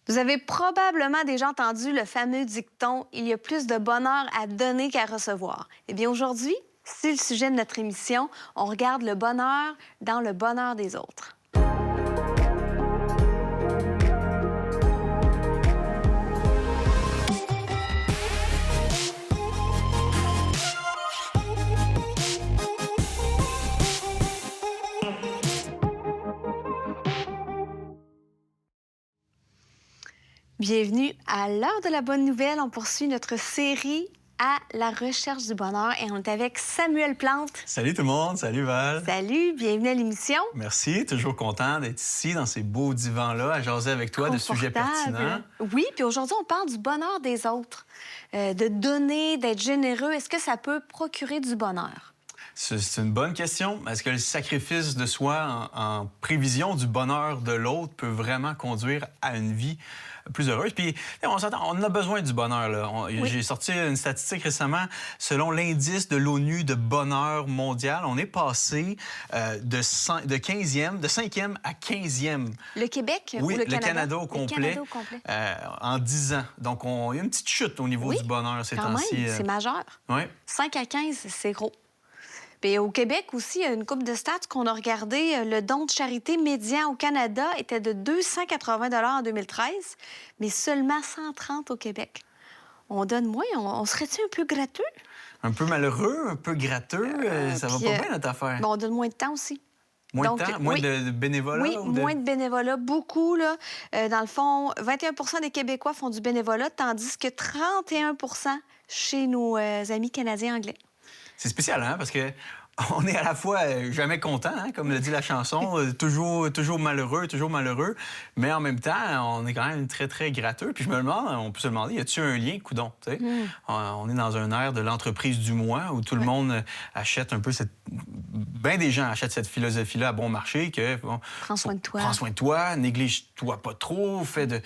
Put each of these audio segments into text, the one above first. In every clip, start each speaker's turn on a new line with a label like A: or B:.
A: Vous avez probablement déjà entendu le fameux dicton « Il y a plus de bonheur à donner qu'à recevoir ». Eh bien, aujourd'hui, c'est le sujet de notre émission. On regarde le bonheur dans le bonheur des autres. Bienvenue à l'heure de la bonne nouvelle. On poursuit notre série à la recherche du bonheur et on est avec Samuel Plante.
B: Salut tout le monde, salut Val.
A: Salut, bienvenue à l'émission.
B: Merci, toujours content d'être ici dans ces beaux divans-là à jaser avec toi de sujets pertinents.
A: Oui, puis aujourd'hui on parle du bonheur des autres, de donner, d'être généreux. Est-ce que ça peut procurer du bonheur?
B: C'est une bonne question. Est-ce que le sacrifice de soi en prévision du bonheur de l'autre peut vraiment conduire à une vie plus heureuse? Puis, on s'entend, on a besoin du bonheur, là.
A: Oui.
B: J'ai sorti une statistique récemment. Selon l'indice de l'ONU de bonheur mondial, on est passé de 5e à 15e.
A: Le Québec
B: Oui,
A: ou le
B: Canada au complet.
A: Le Canada au complet.
B: En 10 ans. Donc, il y a une petite chute au niveau du bonheur ces temps-ci.
A: Quand même, c'est majeur.
B: Oui.
A: 5 à 15, c'est gros. Puis au Québec aussi, il y a une couple de stats qu'on a regardé. Le don de charité médian au Canada était de 280 en 2013, mais seulement 130 au Québec. On donne moins. On serait-tu un peu gratteux?
B: Un peu malheureux, un peu gratteux. Ça va pas bien, notre affaire.
A: Bon, on donne moins de temps aussi.
B: Moins
A: Donc,
B: de temps? Moins de bénévolat?
A: Oui, moins de bénévolat. Beaucoup, là. Dans le fond, 21 des Québécois font du bénévolat, tandis que 31 chez nos amis canadiens anglais.
B: C'est spécial, hein? Parce que on est à la fois jamais content, hein, comme le dit la chanson, toujours malheureux, mais en même temps, on est quand même très, très gratteux. Puis je me demande, on peut se demander, y a-t-il un lien, coudonc? On est dans un ère de l'entreprise du mois où tout le monde achète un peu bien des gens achètent cette philosophie-là à bon marché que... Bon,
A: prends soin de toi.
B: Prends soin de toi, néglige-toi pas trop, fais de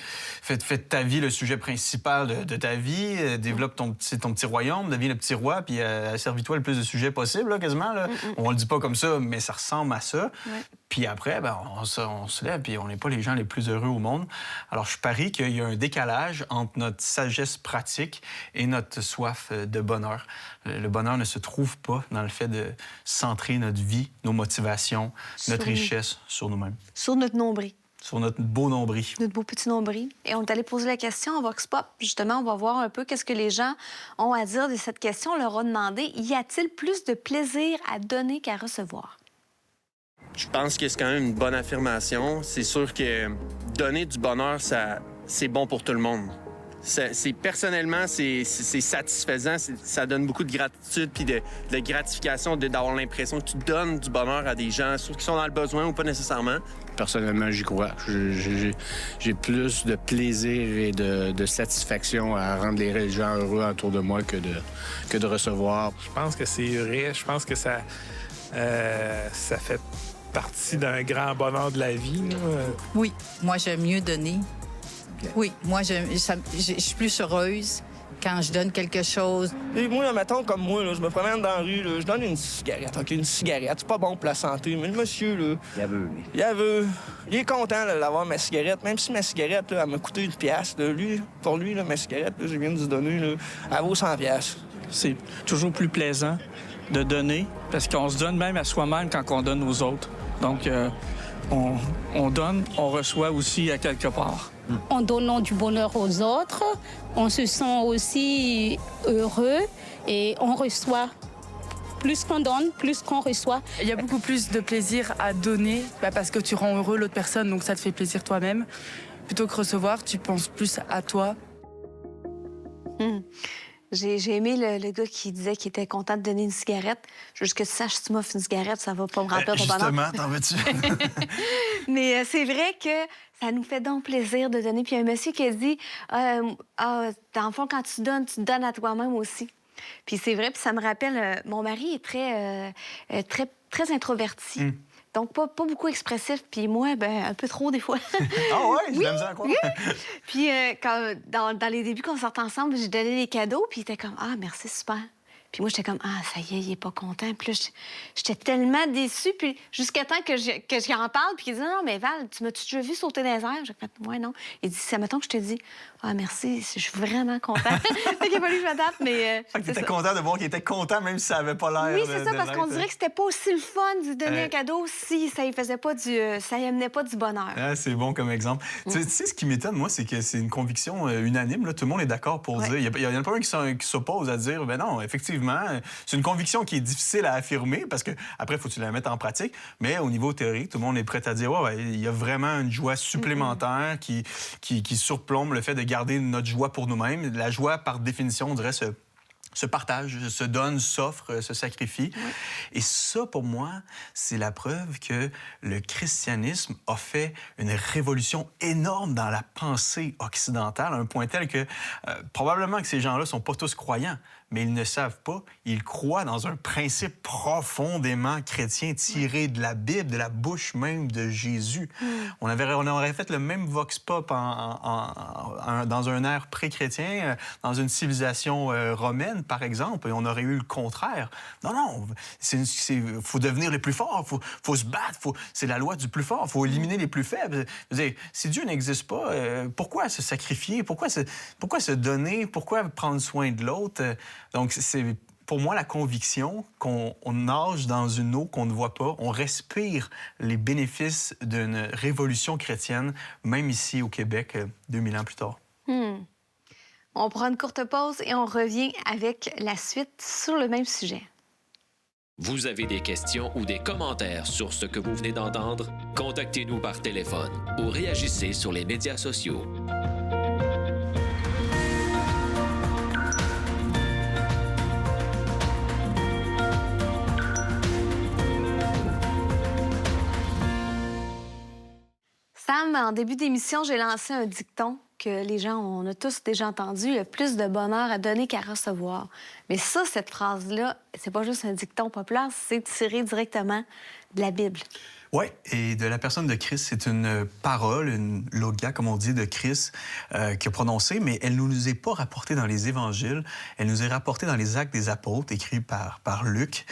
B: ta vie le sujet principal de ta vie, développe ton petit royaume, deviens le petit roi, puis servis-toi le plus de sujets possible, là, quasiment. Là. On le dit pas comme ça, mais ça ressemble à ça. Ouais. Puis après, on se lève, puis on n'est pas les gens les plus heureux au monde. Alors, je parie qu'il y a un décalage entre notre sagesse pratique et notre soif de bonheur. Le bonheur ne se trouve pas dans le fait de centrer notre vie, nos motivations, notre richesse sur nous-mêmes.
A: Sur notre nombril.
B: Sur notre beau nombril.
A: Notre beau petit nombril. Et on est allé poser la question en Vox Pop. Justement, on va voir un peu qu'est-ce que les gens ont à dire de cette question. On leur a demandé, y a-t-il plus de plaisir à donner qu'à recevoir?
C: Je pense que c'est quand même une bonne affirmation. C'est sûr que donner du bonheur, c'est bon pour tout le monde. Personnellement, c'est satisfaisant. Ça donne beaucoup de gratitude puis de gratification d'avoir l'impression que tu donnes du bonheur à des gens, ceux qui sont dans le besoin ou pas nécessairement.
D: Personnellement, j'y crois. J'ai plus de plaisir et de satisfaction à rendre les gens heureux autour de moi que de recevoir.
E: Je pense que c'est vrai. Je pense que ça fait partie d'un grand bonheur de la vie. Là.
F: Oui, moi, j'aime mieux donner. Okay. Oui, moi, je suis plus heureuse quand je donne quelque chose.
G: Et moi, mettons, comme moi, là, je me promène dans la rue, là, je donne une cigarette. OK, une cigarette, c'est pas bon pour la santé, mais le monsieur, là... Il est content d'avoir ma cigarette, même si ma cigarette, là, elle m'a coûté 1 pièce. Pour lui, là, ma cigarette, là, je viens de lui donner, là, elle vaut 100 pièces.
H: C'est toujours plus plaisant de donner, parce qu'on se donne même à soi-même quand on donne aux autres. Donc, on donne, on reçoit aussi à quelque part.
I: En donnant du bonheur aux autres, on se sent aussi heureux et on reçoit. Plus qu'on donne, plus qu'on reçoit.
J: Il y a beaucoup plus de plaisir à donner parce que tu rends heureux l'autre personne, donc ça te fait plaisir toi-même. Plutôt que recevoir, tu penses plus à toi.
A: J'ai aimé le gars qui disait qu'il était content de donner une cigarette. Juste que tu saches, si tu m'offres une cigarette, ça va pas me remplir ton bonheur.
B: Justement, t'en veux-tu?
A: Mais c'est vrai que ça nous fait donc plaisir de donner. Puis il y a un monsieur qui a dit, dans le fond, quand tu donnes à toi-même aussi. Puis c'est vrai, puis ça me rappelle, mon mari est très introverti. Donc, pas beaucoup expressif. Puis moi, un peu trop, des fois.
B: Ah ouais? Je l'aime ça, quoi?
A: Oui. Puis dans les débuts, quand on sortait ensemble, j'ai donné des cadeaux. Puis il était comme, ah, merci, super. Puis moi, j'étais comme, ah, ça y est, il est pas content. Puis là, j'étais tellement déçue. Puis jusqu'à temps que j'en parle, puis il dit, non, mais Val, tu m'as-tu déjà vu sauter dans les airs? J'ai fait, ouais, non. Il dit, c'est mettons que je te dis, ah, merci, je suis vraiment content. Fait qu'il a fallu que je m'adapte, mais.
B: Fait que t'étais content de voir qu'il était content, même si ça avait pas l'air.
A: Oui, c'est ça, parce qu'on dirait que c'était pas aussi le fun de lui donner un cadeau si ça y faisait pas ça y amenait pas du bonheur.
B: Ah, c'est bon comme exemple. Tu sais, ce qui m'étonne, moi, c'est que c'est une conviction unanime. Là. Tout le monde est d'accord pour dire. Il y en a pas un qui s'oppose à dire, ben non, effectivement, c'est une conviction qui est difficile à affirmer parce que après, il faut que tu la mettes en pratique. Mais au niveau théorique, tout le monde est prêt à dire, ouais, il y a vraiment une joie supplémentaire qui surplombe le fait de garder notre joie pour nous-mêmes. La joie, par définition, on dirait se partage, se donne, s'offre, se sacrifie. Oui. Et ça, pour moi, c'est la preuve que le christianisme a fait une révolution énorme dans la pensée occidentale, à un point tel que probablement que ces gens-là ne sont pas tous croyants, mais ils ne savent pas. Ils croient dans un principe profondément chrétien tiré de la Bible, de la bouche même de Jésus. On aurait fait le même vox pop dans un ère pré-chrétien, dans une civilisation romaine, par exemple, et on aurait eu le contraire. Non, il faut devenir les plus forts, faut se battre, c'est la loi du plus fort, il faut éliminer les plus faibles. Je veux dire, si Dieu n'existe pas, pourquoi se sacrifier? Pourquoi se donner? Pourquoi prendre soin de l'autre? Donc, c'est pour moi la conviction qu'on nage dans une eau qu'on ne voit pas. On respire les bénéfices d'une révolution chrétienne, même ici au Québec, 2000 ans plus tard.
A: On prend une courte pause et on revient avec la suite sur le même sujet.
K: Vous avez des questions ou des commentaires sur ce que vous venez d'entendre? Contactez-nous par téléphone ou réagissez sur les médias sociaux.
A: Sam, en début d'émission, j'ai lancé un dicton que les gens, on a tous déjà entendu, il y a plus de bonheur à donner qu'à recevoir. Mais ça, cette phrase-là, c'est pas juste un dicton populaire, c'est tiré directement de la Bible.
B: Oui, et de la personne de Christ, c'est une parole, une logia, comme on dit, de Christ qui a prononcée, mais elle ne nous est pas rapportée dans les évangiles, elle nous est rapportée dans les Actes des Apôtres, écrits par Luc.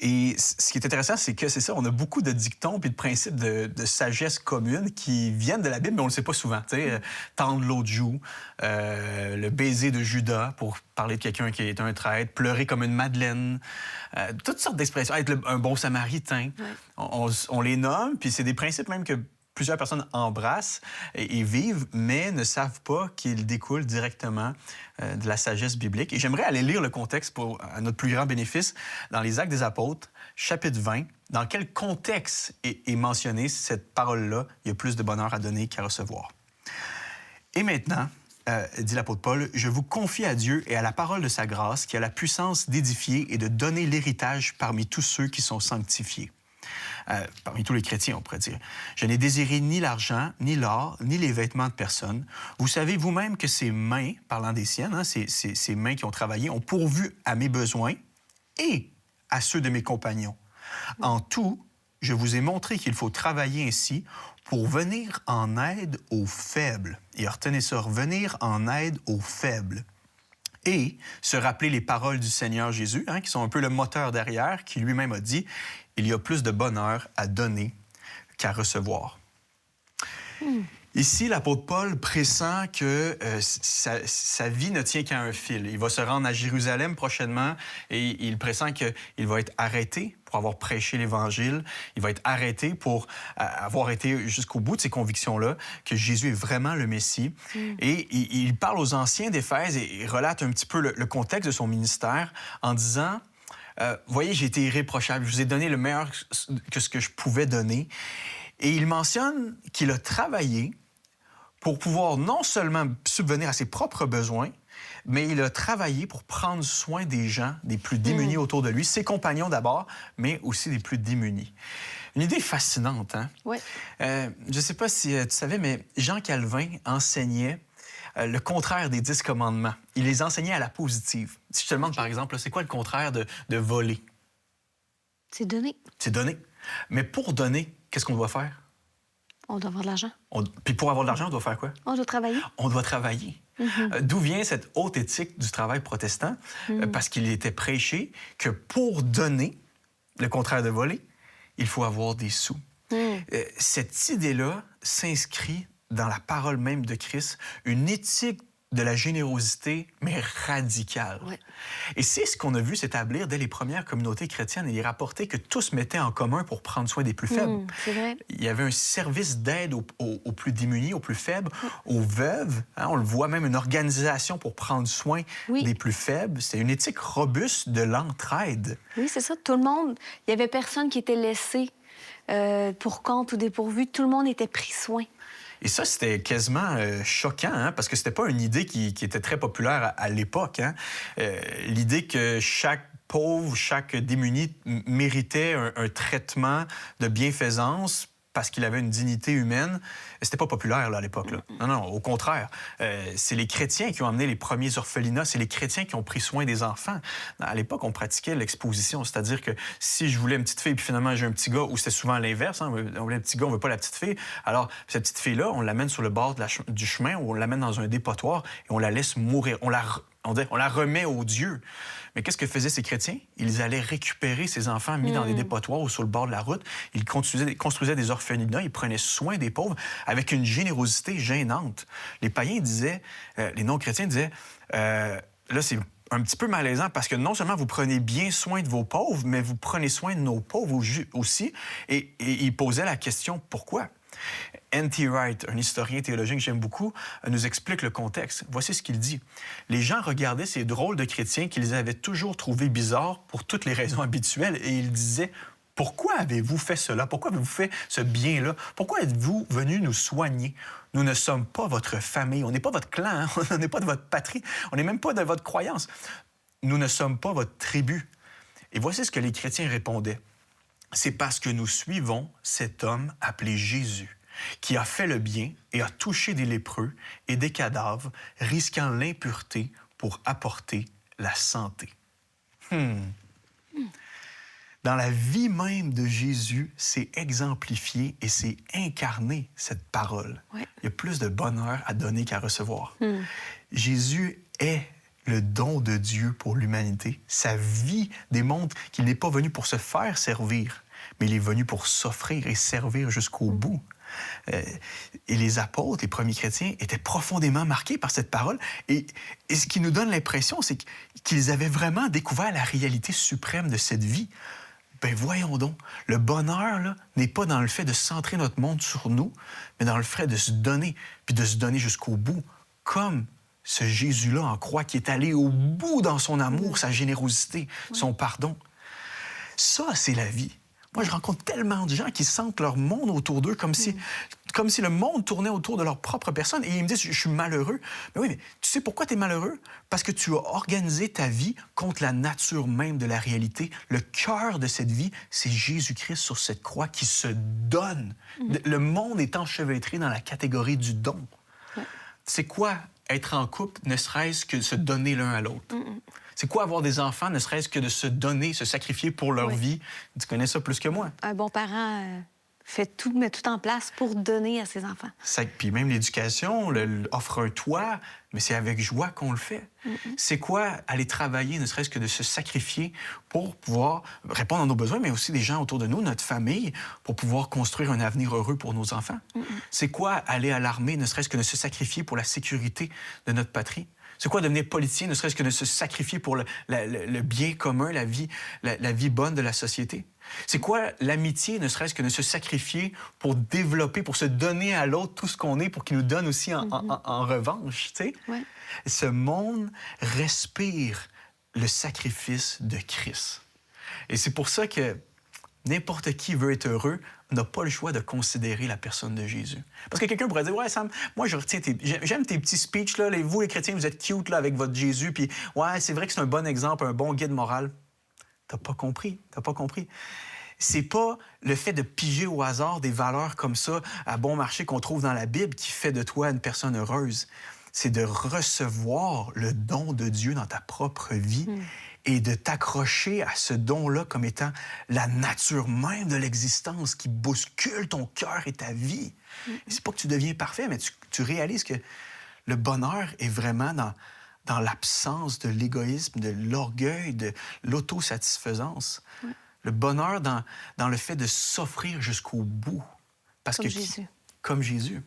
B: Et ce qui est intéressant, c'est que c'est ça, on a beaucoup de dictons puis de principes de sagesse commune qui viennent de la Bible, mais on ne le sait pas souvent. Tu sais, tendre l'autre joue, le baiser de Judas, pour parler de quelqu'un qui est un traître, pleurer comme une madeleine, toutes sortes d'expressions, être un bon samaritain. Ouais. On les nomme, puis c'est des principes même que plusieurs personnes embrassent et vivent, mais ne savent pas qu'ils découlent directement de la sagesse biblique. Et j'aimerais aller lire le contexte à notre plus grand bénéfice dans les Actes des Apôtres, chapitre 20. Dans quel contexte est mentionnée cette parole-là? Il y a plus de bonheur à donner qu'à recevoir. Et maintenant, dit l'apôtre Paul, « Je vous confie à Dieu et à la parole de sa grâce qui a la puissance d'édifier et de donner l'héritage parmi tous ceux qui sont sanctifiés. » Parmi tous les chrétiens, on pourrait dire. « Je n'ai désiré ni l'argent, ni l'or, ni les vêtements de personne. Vous savez vous-même que ces mains, parlant des siennes, hein, ces mains qui ont travaillé, ont pourvu à mes besoins et à ceux de mes compagnons. En tout, je vous ai montré qu'il faut travailler ainsi pour venir en aide aux faibles. » Et retenez ça, venir en aide aux faibles. Et se rappeler les paroles du Seigneur Jésus, hein, qui sont un peu le moteur derrière, qui lui-même a dit « Il y a plus de bonheur à donner qu'à recevoir. » Ici, l'apôtre Paul pressent que sa vie ne tient qu'à un fil. Il va se rendre à Jérusalem prochainement et il pressent qu'il va être arrêté pour avoir prêché l'Évangile. Il va être arrêté pour avoir été jusqu'au bout de ses convictions-là, que Jésus est vraiment le Messie. Et il parle aux anciens d'Éphèse et relate un petit peu le contexte de son ministère en disant... voyez, j'ai été irréprochable. Je vous ai donné le meilleur que ce que je pouvais donner. Et il mentionne qu'il a travaillé pour pouvoir non seulement subvenir à ses propres besoins, mais il a travaillé pour prendre soin des gens, des plus démunis autour de lui, ses compagnons d'abord, mais aussi des plus démunis. Une idée fascinante, hein? Oui. Je ne sais pas si tu savais, mais Jean Calvin enseignait le contraire des 10 commandements. Il les enseignait à la positive. Si je te demande, par exemple, c'est quoi le contraire de voler?
A: C'est donner.
B: C'est donner. Mais pour donner, qu'est-ce qu'on doit faire?
A: On doit avoir de l'argent.
B: Puis pour avoir de l'argent, on doit faire quoi?
A: On doit travailler.
B: On doit travailler. D'où vient cette haute éthique du travail protestant? Parce qu'il était prêché que pour donner, le contraire de voler, il faut avoir des sous. Cette idée-là s'inscrit dans la parole même de Christ, une éthique de la générosité, mais radicale.
A: Ouais.
B: Et c'est ce qu'on a vu s'établir dès les premières communautés chrétiennes. Il est rapporté que tous mettaient en commun pour prendre soin des plus faibles.
A: C'est vrai.
B: Il y avait un service d'aide aux plus démunis, aux plus faibles, aux veuves. Hein, on le voit même, une organisation pour prendre soin des plus faibles. C'est une éthique robuste de l'entraide.
A: Oui, c'est ça. Tout le monde, il n'y avait personne qui était laissé pour compte ou dépourvu. Tout le monde était pris soin.
B: Et ça, c'était quasiment choquant, hein, parce que c'était pas une idée qui était très populaire à l'époque. Hein. L'idée que chaque pauvre, chaque démuni méritait un traitement de bienfaisance parce qu'il avait une dignité humaine, c'était pas populaire là, à l'époque. Là. Non, au contraire. C'est les chrétiens qui ont amené les premiers orphelinats, c'est les chrétiens qui ont pris soin des enfants. À l'époque, on pratiquait l'exposition, c'est-à-dire que si je voulais une petite fille puis finalement j'ai un petit gars, ou c'était souvent l'inverse, hein, on voulait un petit gars, on veut pas la petite fille, alors cette petite fille-là, on l'amène sur le bord du chemin, ou on l'amène dans un dépotoir et on la laisse mourir. On la remet aux dieux. Mais qu'est-ce que faisaient ces chrétiens? Ils allaient récupérer ces enfants mis dans des dépotoirs ou sur le bord de la route. Ils construisaient des orphelinats, ils prenaient soin des pauvres avec une générosité gênante. Les païens disaient, les non-chrétiens disaient, là, c'est un petit peu malaisant parce que non seulement vous prenez bien soin de vos pauvres, mais vous prenez soin de nos pauvres aussi. Et ils posaient la question, pourquoi? N.T. Wright, un historien théologien que j'aime beaucoup, nous explique le contexte. Voici ce qu'il dit. Les gens regardaient ces drôles de chrétiens qu'ils avaient toujours trouvés bizarres pour toutes les raisons habituelles et ils disaient « Pourquoi avez-vous fait cela? Pourquoi avez-vous fait ce bien-là? Pourquoi êtes-vous venus nous soigner? Nous ne sommes pas votre famille, on n'est pas votre clan, hein? On n'est pas de votre patrie, on n'est même pas de votre croyance. Nous ne sommes pas votre tribu. » Et voici ce que les chrétiens répondaient. C'est parce que nous suivons cet homme appelé Jésus, qui a fait le bien et a touché des lépreux et des cadavres, risquant l'impureté pour apporter la santé. Dans la vie même de Jésus, c'est exemplifié et c'est incarné, cette parole. Ouais. Il y a plus de bonheur à donner qu'à recevoir. Jésus est le don de Dieu pour l'humanité. Sa vie démontre qu'il n'est pas venu pour se faire servir, mais il est venu pour s'offrir et servir jusqu'au bout. Et les apôtres, les premiers chrétiens, étaient profondément marqués par cette parole. Et ce qui nous donne l'impression, c'est qu'ils avaient vraiment découvert la réalité suprême de cette vie. Ben voyons donc, le bonheur là, n'est pas dans le fait de centrer notre monde sur nous, mais dans le fait de se donner, puis de se donner jusqu'au bout, comme ce Jésus-là en croix qui est allé au bout dans son amour, sa générosité, son pardon. Ça, c'est la vie. Moi, je rencontre tellement de gens qui sentent leur monde autour d'eux comme si le monde tournait autour de leur propre personne. Et ils me disent, je suis malheureux. Mais oui, mais tu sais pourquoi tu es malheureux? Parce que tu as organisé ta vie contre la nature même de la réalité. Le cœur de cette vie, c'est Jésus-Christ sur cette croix qui se donne. Le monde est enchevêtré dans la catégorie du don. C'est quoi être en couple, ne serait-ce que se donner l'un à l'autre? C'est quoi avoir des enfants, ne serait-ce que de se donner, se sacrifier pour leur vie? Tu connais ça plus que moi.
A: Un bon parent met tout en place pour donner à ses enfants.
B: Puis même l'éducation offre un toit, mais c'est avec joie qu'on le fait. C'est quoi aller travailler, ne serait-ce que de se sacrifier pour pouvoir répondre à nos besoins, mais aussi des gens autour de nous, notre famille, pour pouvoir construire un avenir heureux pour nos enfants? C'est quoi aller à l'armée, ne serait-ce que de se sacrifier pour la sécurité de notre patrie? C'est quoi devenir politicien, ne serait-ce que de se sacrifier pour le bien commun, la vie bonne de la société? C'est quoi l'amitié, ne serait-ce que de se sacrifier pour développer, pour se donner à l'autre tout ce qu'on est, pour qu'il nous donne aussi en revanche, tu sais? Ouais. Ce monde respire le sacrifice de Christ. Et c'est pour ça que n'importe qui veut être heureux n'a pas le choix de considérer la personne de Jésus. Parce que quelqu'un pourrait dire, ouais, Sam, moi, j'aime tes petits speeches, là. Vous, les chrétiens, vous êtes cute, là, avec votre Jésus, puis ouais, c'est vrai que c'est un bon exemple, un bon guide moral. T'as pas compris. C'est pas le fait de piger au hasard des valeurs comme ça, à bon marché, qu'on trouve dans la Bible, qui fait de toi une personne heureuse. C'est de recevoir le don de Dieu dans ta propre vie et de t'accrocher à ce don-là comme étant la nature même de l'existence qui bouscule ton cœur et ta vie. C'est pas que tu deviens parfait, mais tu réalises que le bonheur est vraiment dans l'absence de l'égoïsme, de l'orgueil, de l'autosatisfaisance. Le bonheur dans le fait de s'offrir jusqu'au bout. Parce
A: comme Jésus.
B: Comme Jésus.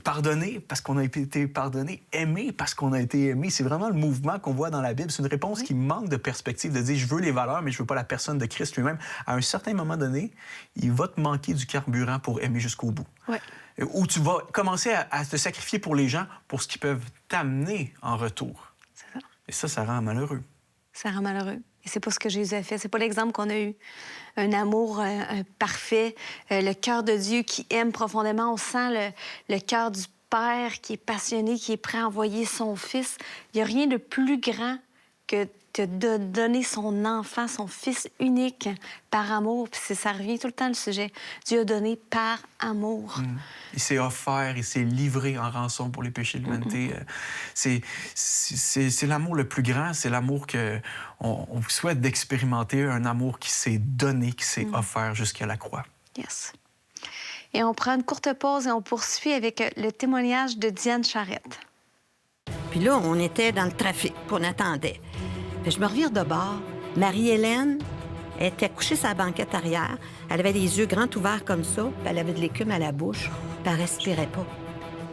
B: Pardonner parce qu'on a été pardonné, aimer parce qu'on a été aimé. C'est vraiment le mouvement qu'on voit dans la Bible. C'est une réponse qui manque de perspective, de dire je veux les valeurs, mais je veux pas la personne de Christ lui-même. À un certain moment donné, il va te manquer du carburant pour aimer jusqu'au bout.
A: Ouais.
B: Où tu vas commencer à te sacrifier pour les gens, pour ce qu'ils peuvent t'amener en retour.
A: C'est ça.
B: Et ça rend malheureux.
A: Ça rend malheureux. Et c'est pas ce que Jésus a fait. C'est pas l'exemple qu'on a eu. Un amour parfait, le cœur de Dieu qui aime profondément. On sent le cœur du Père qui est passionné, qui est prêt à envoyer son Fils. Il n'y a rien de plus grand que de donner son enfant, son Fils unique, par amour. Puis ça revient tout le temps, le sujet. Dieu a donné par amour.
B: Il s'est offert, il s'est livré en rançon pour les péchés de l'humanité. C'est l'amour le plus grand, c'est l'amour qu'on souhaite d'expérimenter, un amour qui s'est donné, qui s'est offert jusqu'à la croix.
A: Yes. Et on prend une courte pause et on poursuit avec le témoignage de Diane Charette.
L: Puis là, on était dans le trafic, puis on attendait. Puis je me revire de bord. Marie-Hélène était couchée sur la banquette arrière. Elle avait les yeux grands ouverts comme ça, puis elle avait de l'écume à la bouche, puis elle respirait pas.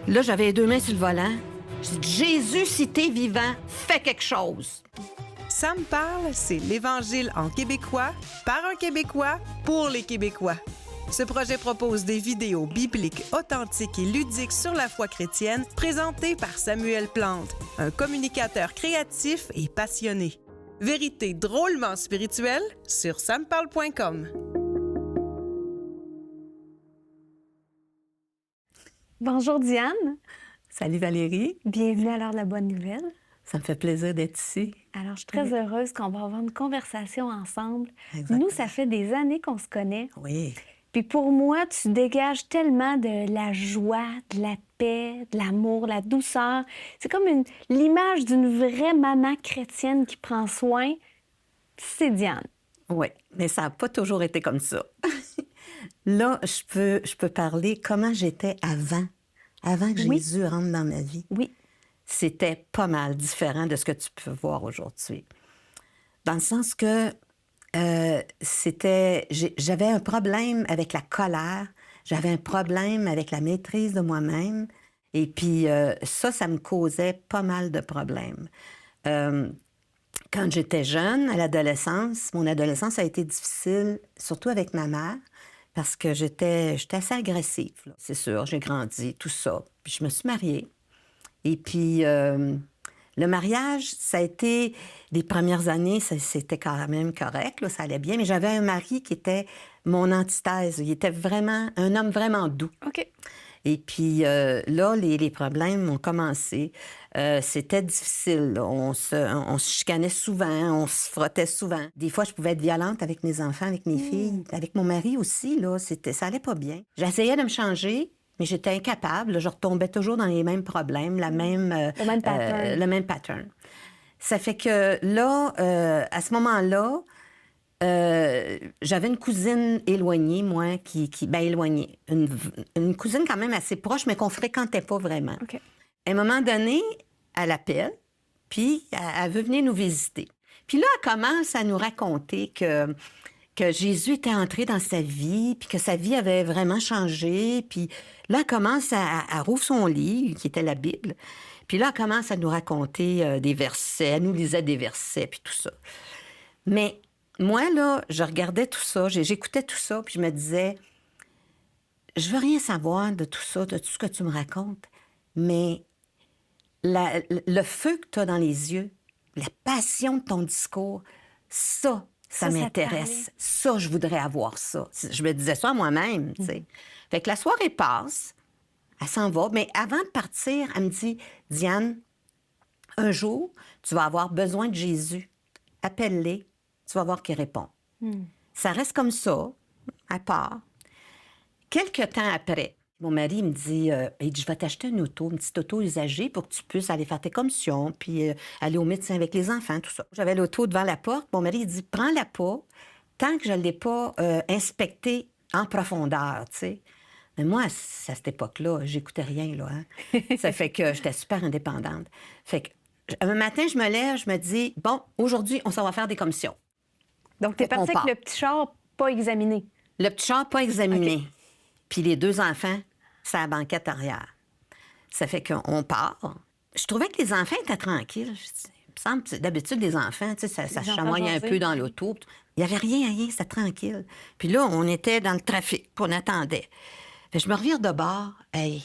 L: Là, j'avais les deux mains sur le volant. J'ai dit, Jésus, si t'es vivant, fais quelque chose.
M: Ça me parle, c'est l'Évangile en québécois, par un Québécois, pour les Québécois. Ce projet propose des vidéos bibliques authentiques et ludiques sur la foi chrétienne présentées par Samuel Plante, un communicateur créatif et passionné. Vérité drôlement spirituelle sur samparle.com.
A: Bonjour Diane.
L: Salut Valérie.
A: Bienvenue à l'heure de la bonne nouvelle.
L: Ça me fait plaisir d'être ici.
A: Alors, je suis très heureuse qu'on va avoir une conversation ensemble.
L: Exactement.
A: Nous, ça fait des années qu'on se connaît.
L: Oui.
A: Puis pour moi, tu dégages tellement de la joie, de la paix, de l'amour, de la douceur. C'est comme l'image d'une vraie maman chrétienne qui prend soin. C'est Diane.
L: Oui, mais ça n'a pas toujours été comme ça. Là, je peux parler comment j'étais avant que Jésus rentre dans ma vie.
A: Oui.
L: C'était pas mal différent de ce que tu peux voir aujourd'hui. Dans le sens que j'avais un problème avec la colère, j'avais un problème avec la maîtrise de moi-même, et puis ça me causait pas mal de problèmes. Quand j'étais jeune, à l'adolescence, mon adolescence a été difficile, surtout avec ma mère, parce que j'étais assez agressive, là. C'est sûr, j'ai grandi, tout ça. Puis je me suis mariée. Et puis, le mariage, ça a été... Les premières années, c'était quand même correct, là, ça allait bien. Mais j'avais un mari qui était mon antithèse. Il était vraiment un homme vraiment doux.
A: OK.
L: Et puis, là, les problèmes ont commencé. C'était difficile, là. On se chicanait souvent, on se frottait souvent. Des fois, je pouvais être violente avec mes enfants, avec mes filles, avec mon mari aussi, là. Ça allait pas bien. J'essayais de me changer, mais j'étais incapable. Je retombais toujours dans les mêmes problèmes, le même pattern. Ça fait que là, à ce moment-là, j'avais une cousine éloignée, moi, éloignée. Une cousine quand même assez proche, mais qu'on fréquentait pas vraiment.
A: Okay.
L: À un moment donné, elle appelle, puis elle veut venir nous visiter. Puis là, elle commence à nous raconter que Jésus était entré dans sa vie, puis que sa vie avait vraiment changé. Puis là, elle commence à rouvre son lit, qui était la Bible. Puis là, elle commence à nous raconter des versets. Elle nous lisait des versets, puis tout ça. Mais moi, là, je regardais tout ça, j'écoutais tout ça, puis je me disais, je veux rien savoir de tout ça, de tout ce que tu me racontes, mais le feu que tu as dans les yeux, la passion de ton discours, ça m'intéresse. Ça, je voudrais avoir ça. Je me disais ça à moi-même, tu sais. Fait que la soirée passe, elle s'en va, mais avant de partir, elle me dit, Diane, un jour, tu vas avoir besoin de Jésus. Appelle-les, tu vas voir qu'il répond. Ça reste comme ça, elle part. Quelque temps après, Mon mari me dit, il dit, je vais t'acheter une petite auto usagée pour que tu puisses aller faire tes commissions, puis aller au médecin avec les enfants, tout ça. J'avais l'auto devant la porte. Mon mari, il dit, prends-la pas tant que je ne l'ai pas inspectée en profondeur, tu sais. Mais moi, à cette époque-là, j'écoutais rien, là. Hein? Ça fait que j'étais super indépendante. Fait que un matin, je me lève, je me dis, bon, aujourd'hui, on s'en va faire des commissions.
A: Donc, t'es partie avec le petit char pas examiné.
L: Le petit char pas examiné.
A: Okay.
L: Puis les 2 enfants, c'est la banquette arrière. Ça fait qu'on part. Je trouvais que les enfants étaient tranquilles. Il me semble que d'habitude, les enfants, tu sais, ça chamoyait un peu dans l'auto. Il n'y avait rien, c'était tranquille. Puis là, on était dans le trafic, puis on attendait. Fait que je me revire de bord. Hey,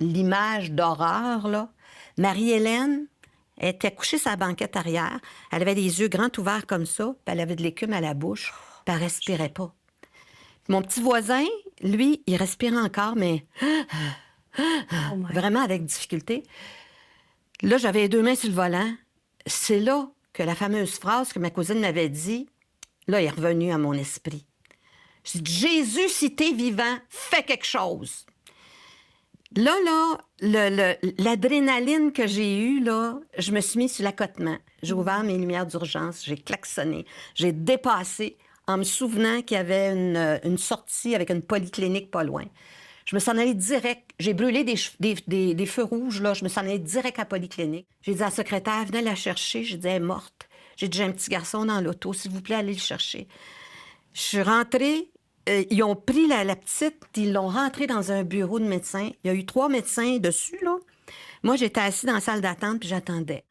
L: l'image d'horreur, là. Marie-Hélène était couchée sur la banquette arrière. Elle avait les yeux grands ouverts comme ça, puis elle avait de l'écume à la bouche, puis elle respirait pas. Mon petit voisin, lui, il respirait encore, mais vraiment avec difficulté. Là, j'avais les 2 mains sur le volant. C'est là que la fameuse phrase que ma cousine m'avait dit, là, est revenue à mon esprit. J'ai dit, Jésus, si t'es vivant, fais quelque chose. Là, l'adrénaline que j'ai eue, là, je me suis mis sur l'accotement. J'ai ouvert mes lumières d'urgence, j'ai klaxonné, j'ai dépassé en me souvenant qu'il y avait une sortie avec une polyclinique pas loin. Je me suis en allée direct. J'ai brûlé des feux rouges, là. Je me suis en allée direct à la polyclinique. J'ai dit à la secrétaire, venez la chercher. J'ai dit, elle est morte. J'ai dit, j'ai un petit garçon dans l'auto. S'il vous plaît, allez le chercher. Je suis rentrée. Ils ont pris la petite, ils l'ont rentrée dans un bureau de médecin. Il y a eu 3 médecins dessus, là. Moi, j'étais assise dans la salle d'attente, puis j'attendais.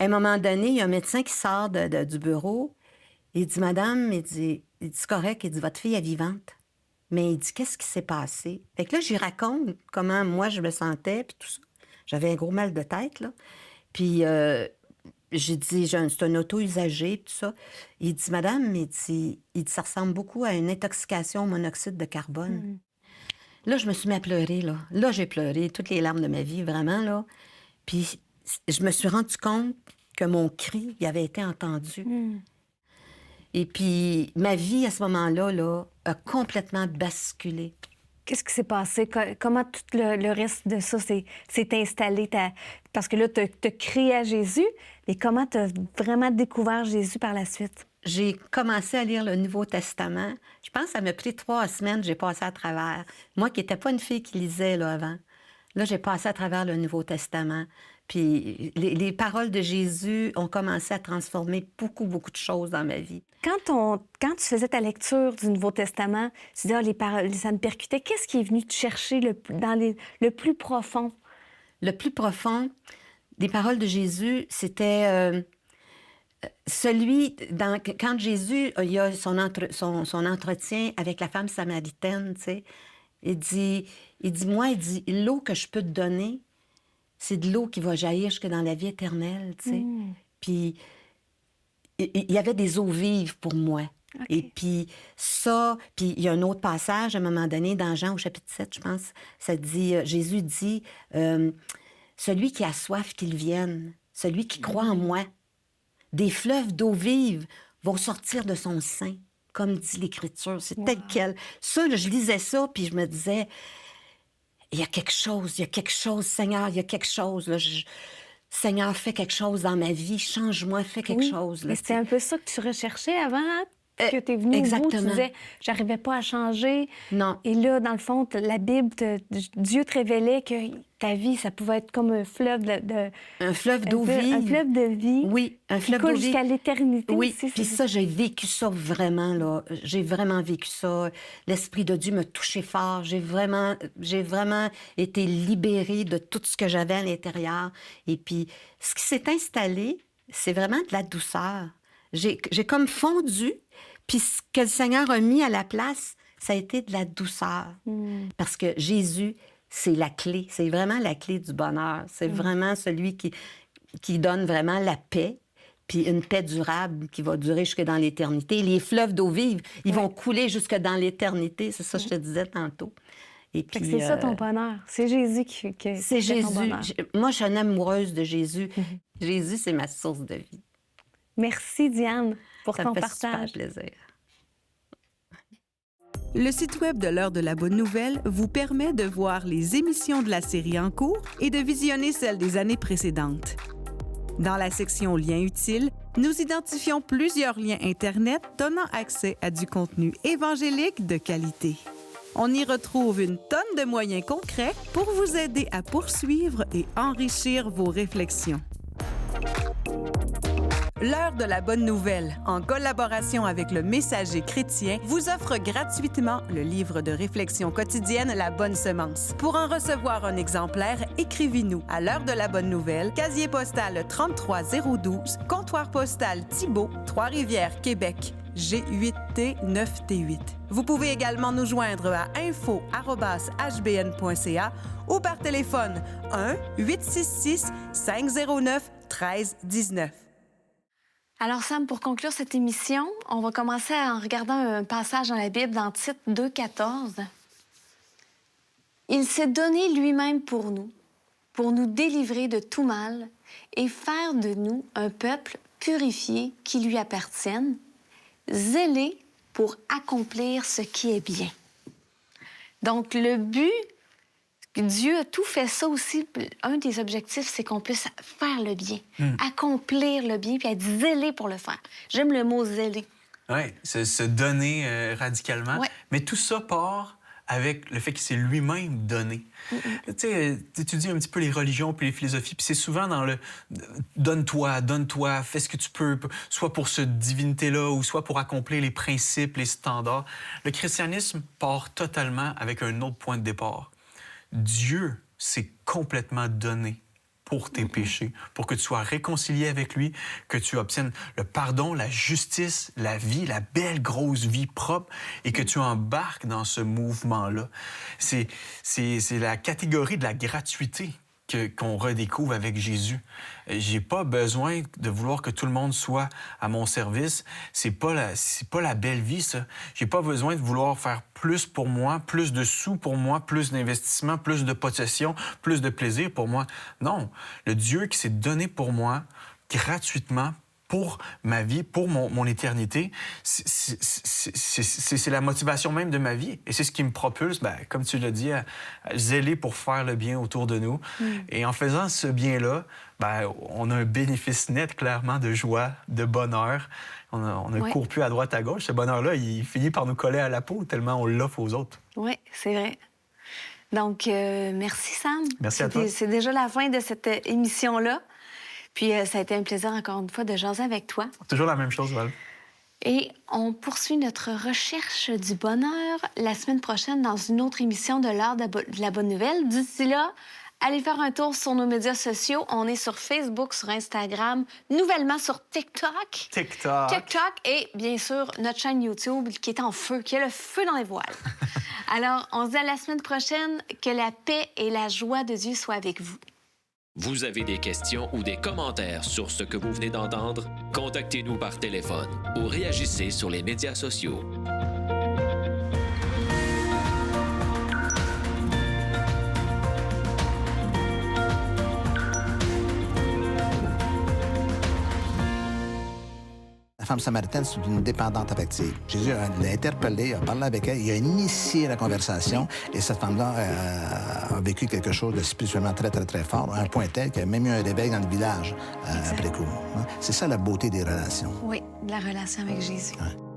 L: À un moment donné, il y a un médecin qui sort du bureau. Il dit, madame, il dit, c'est correct. Il dit, votre fille est vivante. Mais il dit, qu'est-ce qui s'est passé? Fait que là, j'y raconte comment moi, je me sentais, puis tout ça. J'avais un gros mal de tête, là. Puis j'ai dit, c'est un auto usagé, puis tout ça. Il dit, madame, il dit, ça ressemble beaucoup à une intoxication au monoxyde de carbone. Là, je me suis mis à pleurer, là. Là, j'ai pleuré toutes les larmes de ma vie, vraiment, là. Puis je me suis rendu compte que mon cri, il avait été entendu. Et puis, ma vie, à ce moment-là, là, a complètement basculé.
A: Qu'est-ce qui s'est passé? Comment tout le reste de ça s'est installé? Parce que là, tu as crié à Jésus, mais comment tu as vraiment découvert Jésus par la suite?
L: J'ai commencé à lire le Nouveau Testament. Je pense que ça m'a pris 3 semaines, j'ai passé à travers. Moi qui n'étais pas une fille qui lisait là, avant, là, j'ai passé à travers le Nouveau Testament. Puis les paroles de Jésus ont commencé à transformer beaucoup, beaucoup de choses dans ma vie.
A: Quand tu faisais ta lecture du Nouveau Testament, tu dis, les paroles, ça me percutait. Qu'est-ce qui est venu te chercher le plus profond? Le plus profond des paroles de Jésus, c'était quand Jésus il y a son entretien avec la femme samaritaine, tu sais, il dit, moi, l'eau que je peux te donner, c'est de l'eau qui va jaillir jusque dans la vie éternelle, tu sais. Puis, il y avait des eaux vives pour moi. Okay. Et puis, puis il y a un autre passage, à un moment donné, dans Jean, au chapitre 7, je pense, ça dit, Jésus dit, celui qui a soif, qu'il vienne, celui qui croit en moi, des fleuves d'eau vive vont sortir de son sein, comme dit l'Écriture, c'est tel quel. Ça, là, je lisais ça, puis je me disais... Il y a quelque chose, Seigneur, il y a quelque chose. Là, Seigneur, fais quelque chose dans ma vie, change-moi, fais quelque chose. Là, c'était un peu ça que tu recherchais avant, hein? Que tu es venu au bout, tu disais, j'arrivais pas à changer.
L: Non.
A: Et là, dans le fond, la Bible, Dieu te révélait que ta vie, ça pouvait être comme un fleuve
L: un fleuve d'eau vive.
A: Un fleuve de vie.
L: Oui, un fleuve d'eau vive.
A: Jusqu'à l'éternité.
L: Oui, puis ça, j'ai vécu ça vraiment, là. J'ai vraiment vécu ça. L'Esprit de Dieu m'a touché fort. J'ai vraiment été libérée de tout ce que j'avais à l'intérieur. Et puis, ce qui s'est installé, c'est vraiment de la douceur. J'ai comme fondu, puis ce que le Seigneur a mis à la place, ça a été de la douceur. Parce que Jésus, c'est la clé. C'est vraiment la clé du bonheur. C'est vraiment celui qui donne vraiment la paix, puis une paix durable qui va durer jusque dans l'éternité. Les fleuves d'eau vive, ils vont couler jusque dans l'éternité. C'est ça que je te disais tantôt. Et puis,
A: c'est ça ton bonheur. C'est Jésus qui
L: c'est
A: fait
L: Jésus.
A: ton bonheur.
L: Moi, je suis une amoureuse de Jésus. Jésus, c'est ma source de vie.
A: Merci, Diane, pour ton partage.
L: Ça me fait super plaisir.
M: Le site web de l'Heure de la Bonne Nouvelle vous permet de voir les émissions de la série en cours et de visionner celles des années précédentes. Dans la section Liens utiles, nous identifions plusieurs liens Internet donnant accès à du contenu évangélique de qualité. On y retrouve une tonne de moyens concrets pour vous aider à poursuivre et enrichir vos réflexions. L'Heure de la Bonne Nouvelle, en collaboration avec le Messager chrétien, vous offre gratuitement le livre de réflexion quotidienne La Bonne Semence. Pour en recevoir un exemplaire, écrivez-nous à l'Heure de la Bonne Nouvelle, casier postal 33012, comptoir postal Thibault, Trois-Rivières, Québec, G8T 9T8. Vous pouvez également nous joindre à info@hbn.ca ou par téléphone 1-866-509-1319.
A: Alors, Sam, pour conclure cette émission, on va commencer en regardant un passage dans la Bible dans Tite 2,14. Il s'est donné lui-même pour nous délivrer de tout mal et faire de nous un peuple purifié qui lui appartienne, zélé pour accomplir ce qui est bien. Donc, le but, Dieu a tout fait ça aussi. Un des objectifs, c'est qu'on puisse faire le bien, accomplir le bien, puis être zélé pour le faire. J'aime le mot zélé.
B: Oui, se donner radicalement. Ouais. Mais tout ça part avec le fait qu'il s'est lui-même donné. Tu sais, tu étudies un petit peu les religions puis les philosophies, puis c'est souvent dans le donne-toi, fais ce que tu peux, soit pour cette divinité-là ou soit pour accomplir les principes, les standards. Le christianisme part totalement avec un autre point de départ. Dieu s'est complètement donné pour tes péchés, pour que tu sois réconcilié avec lui, que tu obtiennes le pardon, la justice, la vie, la belle grosse vie propre et que tu embarques dans ce mouvement-là. C'est la catégorie de la gratuité qu'on redécouvre avec Jésus. J'ai pas besoin de vouloir que tout le monde soit à mon service. C'est pas la belle vie, ça. J'ai pas besoin de vouloir faire plus pour moi, plus de sous pour moi, plus d'investissement, plus de possession, plus de plaisir pour moi. Non. Le Dieu qui s'est donné pour moi gratuitement, pour ma vie, pour mon éternité, c'est la motivation même de ma vie. Et c'est ce qui me propulse, comme tu l'as dit, à zéler pour faire le bien autour de nous. Et en faisant ce bien-là, on a un bénéfice net, clairement, de joie, de bonheur. On ne court plus à droite, à gauche. Ce bonheur-là, il finit par nous coller à la peau tellement on l'offre aux autres.
A: Oui, c'est vrai. Donc, merci, Sam.
B: Merci à toi.
A: C'est déjà la fin de cette émission-là. Puis ça a été un plaisir, encore une fois, de jaser avec toi.
B: Toujours la même chose, Val.
A: Et on poursuit notre recherche du bonheur la semaine prochaine dans une autre émission de l'Heure de la Bonne Nouvelle. D'ici là, allez faire un tour sur nos médias sociaux. On est sur Facebook, sur Instagram, nouvellement sur TikTok. Et bien sûr, notre chaîne YouTube qui est en feu, qui a le feu dans les voiles. Alors, on se dit à la semaine prochaine. Que la paix et la joie de Dieu soient avec vous.
K: Vous avez des questions ou des commentaires sur ce que vous venez d'entendre? Contactez-nous par téléphone ou réagissez sur les médias sociaux.
N: La femme samaritaine, c'est une dépendante affective. Jésus l'a interpellée, a parlé avec elle, il a initié la conversation et cette femme-là a vécu quelque chose de spirituellement très, très, très fort, à un point tel qu'il y a même eu un réveil dans le village après coup. C'est ça la beauté des relations.
A: Oui, de la relation avec Jésus.
N: Ouais.